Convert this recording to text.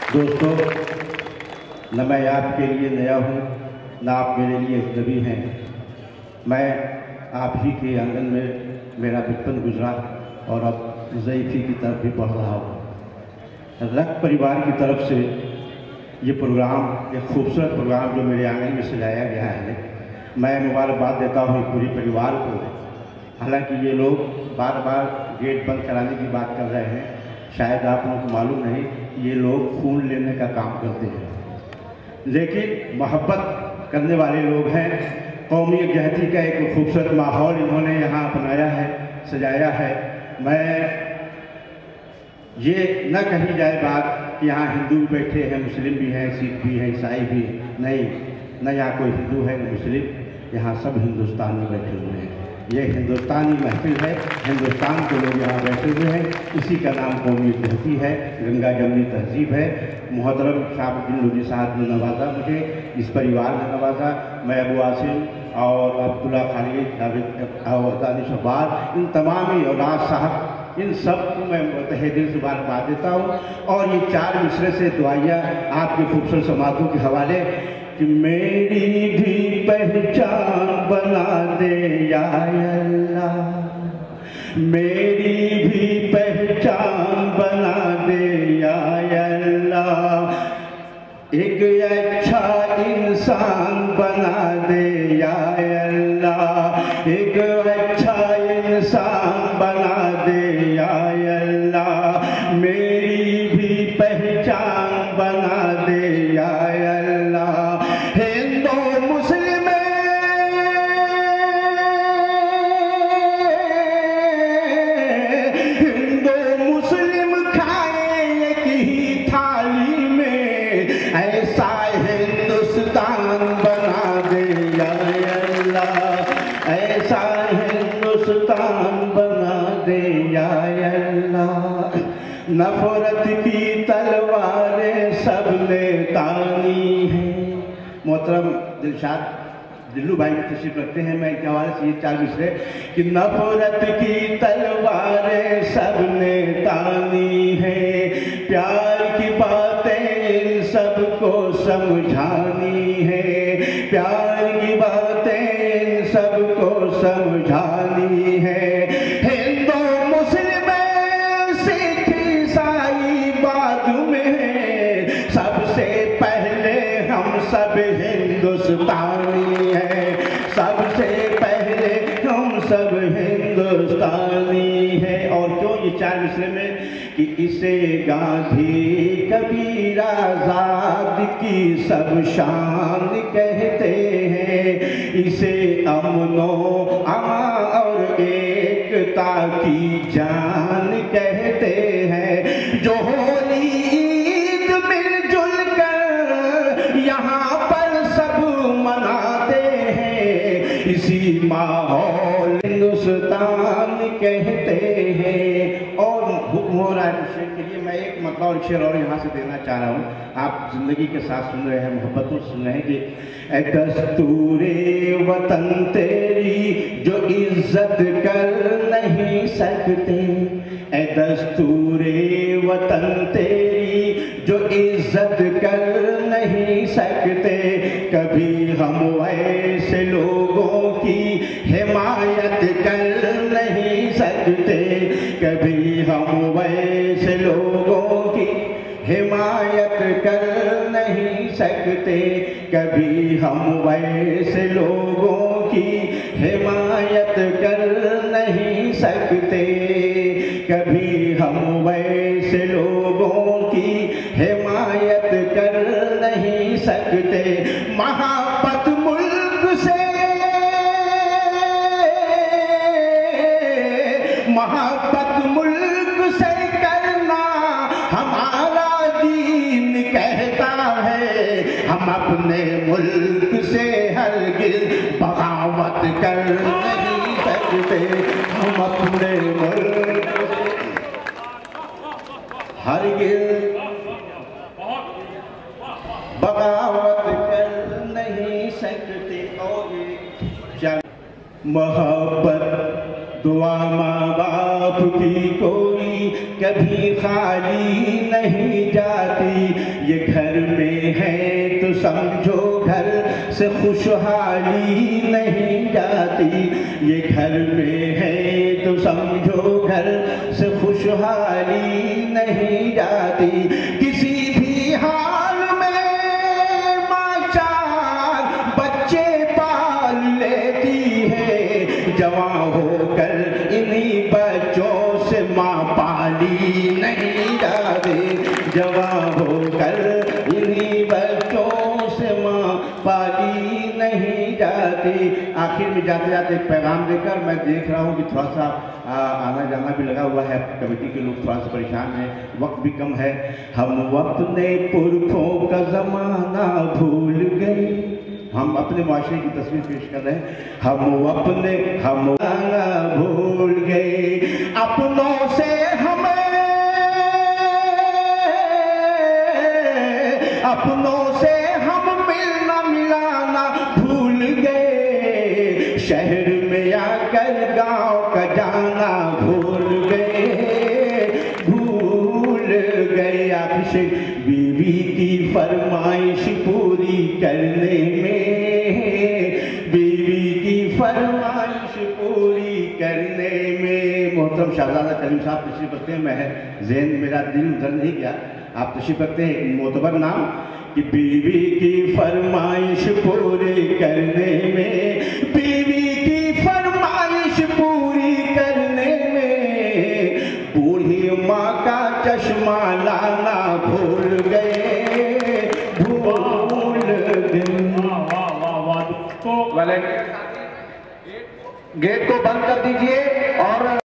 दोस्तों, न मैं आपके लिए नया हूँ, न आप मेरे लिए अजनबी हैं। मैं आप ही के आंगन में मेरा बचपन गुजरा और अब ज़ईफ़ी की तरफ भी बढ़ रहा हूँ। रक्त परिवार की तरफ से ये प्रोग्राम, एक खूबसूरत प्रोग्राम जो मेरे आंगन में सजाया गया है, मैं मुबारकबाद देता हूँ पूरे परिवार को। हालांकि ये लोग बार बार गेट बंद कराने की बात कर रहे हैं, शायद आप लोगों को मालूम नहीं, ये लोग खून लेने का काम करते हैं, लेकिन मोहब्बत करने वाले लोग हैं। कौमी यकजहती का एक खूबसूरत माहौल इन्होंने यहाँ अपनाया है, सजाया है। मैं ये न कही जाए बात कि यहाँ हिंदू भी बैठे हैं, मुस्लिम भी हैं, सिख भी हैं, ईसाई भी हैं। नहीं, न यहाँ कोई हिंदू है न मुस्लिम, यहाँ सब हिंदुस्तान में बैठे हुए हैं। ये हिंदुस्तानी महफिल है, हिंदुस्तान के लोग यहाँ बैठे हुए हैं। इसी का नाम कौमी यकजहती है, गंगा जमनी तहजीब है। मोहतरम शाहबुद्दीन लोधी साहब ने नवाजा मुझे, इस परिवार ने नवाजा। मैं अबू आसिम और अब्दुल्ला खालिद और दानिश अब्बास, इन तमामी और राज साहब, इन सब को मैं तहे दिल से मुबारकबाद देता हूँ। और ये 4 मिसरे से दुआइयाँ आपके खूबसूरत समातों के हवाले कि मेरी भी पहचान बना दे या अल्लाह, मेरी भी पहचान बना दे या अल्लाह, एक अच्छा इंसान बना दे या अल्लाह, एक अच्छा इंसान बना दे या अल्लाह, मेरी भी पहचान बना दे या अल्लाह। हिंदू मुस्लिम खाए एक ही थाली में, ऐसा हिंदुस्तान बना दे या अल्लाह, ऐसा हिंदुस्तान बना दे या अल्लाह। नफरत की तलवारें सबने तानी है। मोहतरम दिलशाद दिल्लू भाई भी तशरीफ रखते हैं। मैं इनके हवाले से ये 4 मिसरे कि नफरत की तलवारें सबने तानी है, प्यार की बातें इन सबको समझानी है, प्यार की बातें इन सबको समझानी है। हिंदू मुस्लिम सिख ईसाई बाद में, सबसे पहले हम सब हिंदुस्तानी हैं, सबसे पहले हम सब हिंदुस्तानी हैं। और क्यों ये 4 मिसरे में कि इसे गांधी कबीर आजाद की सब शान कहते हैं, इसे अमनो अमा और एकता की जान कहते हैं। जो होली ईद मिलजुल कर यहाँ पर सब मनाते हैं, इसी माहौल हिंदुस्तान कहते हैं। और हुक्म हो रहा है शेर के लिए, मैं एक मतलब और शेर और यहाँ से देना चाह रहा हूँ। आप जिंदगी के साथ सुन रहे हैं, मोहब्बतों से सुन रहे हैं कि ए दस्तूरे वतन तेरी जो इज्जत कर नहीं सकते, ए दस्तूरे वतन तेरी जो इज्जत कर नहीं सकते, कभी हम ऐसे लोगों की हिमायत कर नहीं सकते, कभी हम वैसे लोगों की हिमायत कर नहीं सकते, कभी हम वैसे लोगों की हिमायत कर नहीं सकते, कभी हम वैसे लोगों की हिमायत कर नहीं सकते। मोहब्बत मुल्क से, मोहब्बत मुल्क से करना हमारा दीन कहता है, हम अपने मुल्क से हरगिज़ बगावत कर नहीं सकते, हम अपने मुल्क से हरगिज़ बगावत कर नहीं सकते। और ये मोहब्बत दुआ माँ बाप की कोई कभी खाली नहीं जाती, से खुशहाली नहीं जाती। ये घर में है तो समझो घर से खुशहाली नहीं जाती। किसी भी हाल में माँ चार बच्चे पाल लेती है। जवां होकर इन्हीं बच्चों से माँ पाली नहीं जाती। जवां होकर इन्हीं बच्चों से माँ पाली नहीं जाती। आखिर में जाते जाते एक पैगाम देकर मैं देख रहा हूँ कि थोड़ा सा आना जाना भी लगा हुआ है, कमेटी के लोग थोड़ा सा परेशान हैं, वक्त भी कम है। हम अपने पुरखों का ज़माना भूल गए। हम अपने माशरे की तस्वीर पेश कर रहे हैं। हम अपने हम भूल गए, अपनों से हमें अपनों से हम मिलना मिलाना भूल गए। शहर में आकर गांव का जाना भूल गए। आखिर बीवी की फरमाइश पूरी करने में, बीवी की फरमाइश पूरी करने में। मोहतरम शहजादा करीम साहब तशरीफ रखते हैं। मैं ज़हन मेरा दिल उधर नहीं गया, आप तशरीफ रखते हैं। मोतबर नाम कि बीवी की फरमाइश पूरी करने में, बीवी की फरमाइश पूरी करने में। बूढ़ी माँ का चश्मा लाना भूल गए, भूल गए। वाह वाह वाह वाह। दोस्तों गेट को बंद कर दीजिए।